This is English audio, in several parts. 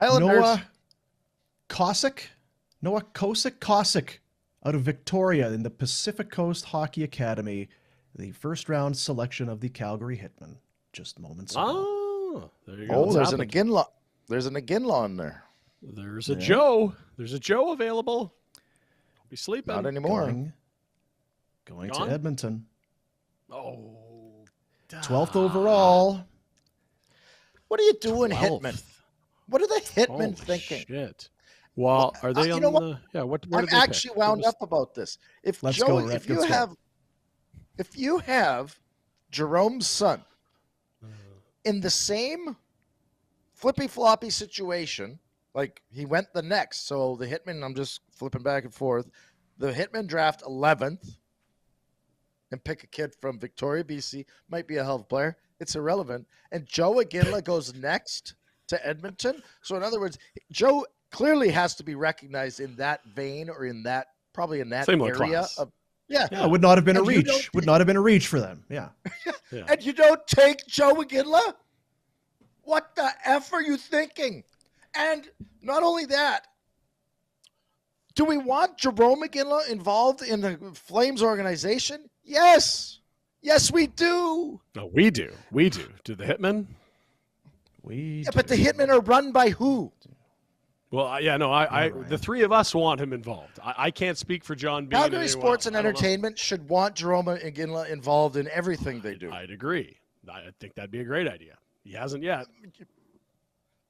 Islanders. Noah Kosick out of Victoria in the Pacific Coast Hockey Academy, the first round selection of the Calgary Hitmen just moments ago. Oh, there you go. Oh, there's an Iginla. There's an Iginla in there. There's a Joe. There's a Joe available. Be sleeping. Not anymore. Going to Edmonton. Oh. 12th overall. What are you doing, Hitmen? What are the Hitmen thinking? Shit. Well, are they on the? Yeah. What? I'm actually wound up about this. If you have Jerome's son in the same flippy floppy situation, like he went the next, so the Hitmen, I'm just flipping back and forth. The Hitmen draft 11th and pick a kid from Victoria, BC, might be a hell of a player. It's irrelevant. And Joe Iginla goes next to Edmonton. So in other words, Joe clearly has to be recognized in that vein or in that, probably in that Similar area class. of, it would not have been a reach. Would not have been a reach for them. Yeah. And you don't take Joe Iginla? What the F are you thinking? And not only that, do we want Jerome Iginla involved in the Flames organization? Yes. Yes, we do. No, we do. We do. Do the Hitmen? But the Hitmen are run by who? Well, the three of us want him involved. I can't speak for John Bean. Calgary Sports and Entertainment should want Jerome Iginla involved in everything they do. I'd agree. I think that'd be a great idea. He hasn't yet.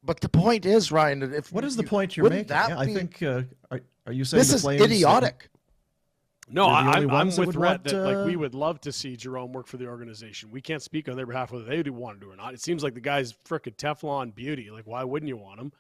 But the point is, Ryan, what is the point you're making? I think. Are you saying this is idiotic? No, I'm with Rhett that we would love to see Jerome work for the organization. We can't speak on their behalf whether they would want to do or not. It seems like the guy's frickin' Teflon beauty. Like, why wouldn't you want him?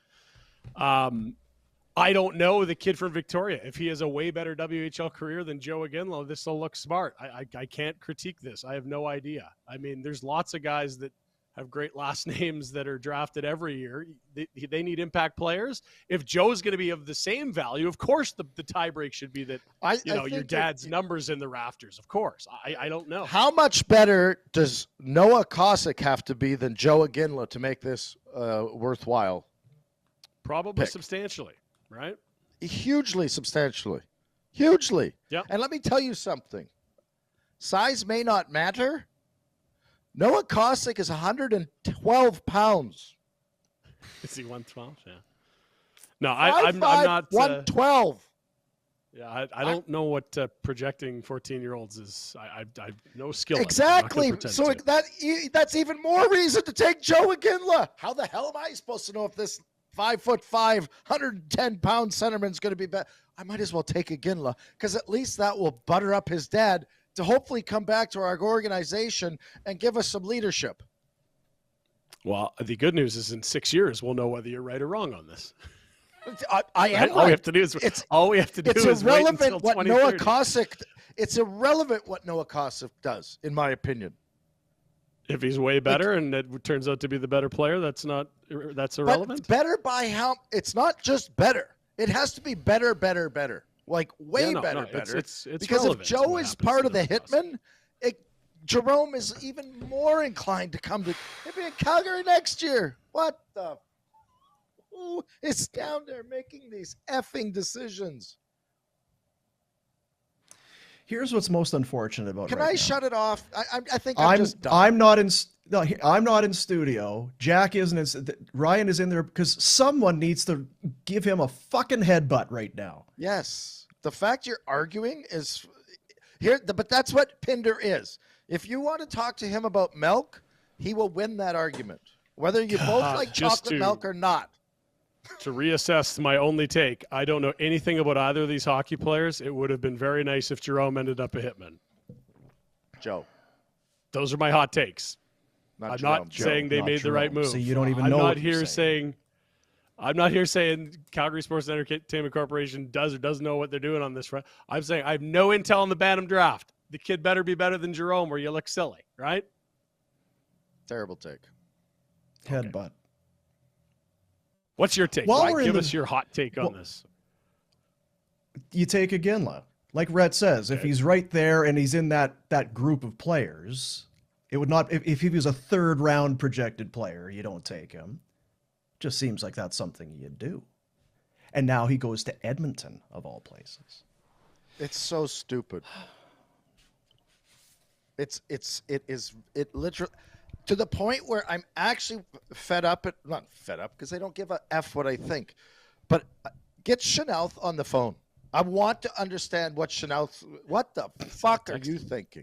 I don't know the kid from Victoria. If he has a way better WHL career than Joe Iginla, this will look smart. I can't critique this. I have no idea. I mean, there's lots of guys that have great last names that are drafted every year. They need impact players. If Joe's going to be of the same value, of course the tie break should be that your dad's numbers in the rafters. Of course. I don't know. How much better does Noah Kosick have to be than Joe Iginla to make this worthwhile? Probably substantially, right? Hugely substantially. Hugely. Yeah. And let me tell you something. Size may not matter. Noah Kosick is 112 pounds. Is he 112? Yeah. No, I'm not. 112. Yeah, I don't know what projecting 14-year-olds is. I have no skill. Exactly. So that's even more reason to take Joe Iginla. How the hell am I supposed to know if this 5'5", 110-pound centerman's going to be better? I might as well take Iginla because at least that will butter up his dad to hopefully come back to our organization and give us some leadership. Well, the good news is in 6 years, we'll know whether you're right or wrong on this. I am. All we have to do is it's irrelevant what Noah Kosick. It's irrelevant what Noah Kosick does, in my opinion. If he's way better and it turns out to be the better player, that's irrelevant. But better by how? It's not just better. It has to be better. Like way better. It's because if Joe is part of the Hitmen, Jerome is even more inclined to come to maybe in Calgary next year. What the? Who is down there making these effing decisions? Here's what's most unfortunate about. Can I shut it off? I think I'm just done. I'm not in studio. Jack isn't. Ryan is in there because someone needs to give him a fucking headbutt right now. Yes, the fact you're arguing is here, but that's what Pinder is. If you want to talk to him about milk, he will win that argument, whether you both like chocolate milk or not. To reassess my only take, I don't know anything about either of these hockey players. It would have been very nice if Jerome ended up a Hitman. Joe. Those are my hot takes. I'm not saying they made the right move. So you don't even know. I'm not here saying Calgary Sports and Entertainment Corporation does or doesn't know what they're doing on this front. I'm saying I have no intel on the Bantam draft. The kid better be better than Jerome or you look silly, right? Terrible take. Headbutt. Okay. What's your take? Give us your hot take on this. You take Iginla. Like Rhett says, if he's right there and he's in that group of players, it would not. If he was a third round projected player, you don't take him. Just seems like that's something you'd do. And now he goes to Edmonton, of all places. It's so stupid. It literally, to the point where I'm actually not fed up because I don't give a F what I think, but get Chanel on the phone. I want to understand what the fuck are you thinking?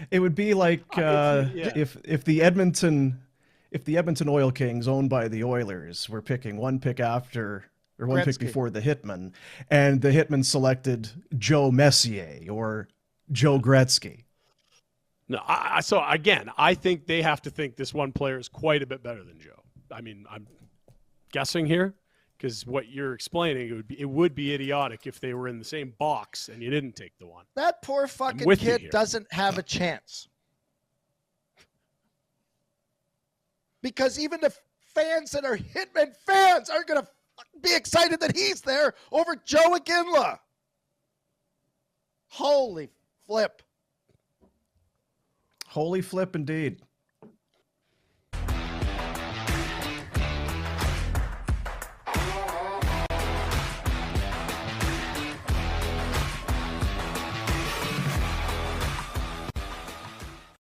It would be like if the Edmonton Oil Kings, owned by the Oilers, were picking one pick before the Hitmen, and the Hitmen selected Joe Messier or Joe Gretzky. No, I think they have to think this one player is quite a bit better than Joe. I mean, I'm guessing here because what you're explaining, it would be idiotic if they were in the same box and you didn't take the one. That poor fucking kid doesn't have a chance. Because even the fans that are Hitmen fans aren't going to be excited that he's there over Joe Iginla. Holy flip. Holy flip indeed.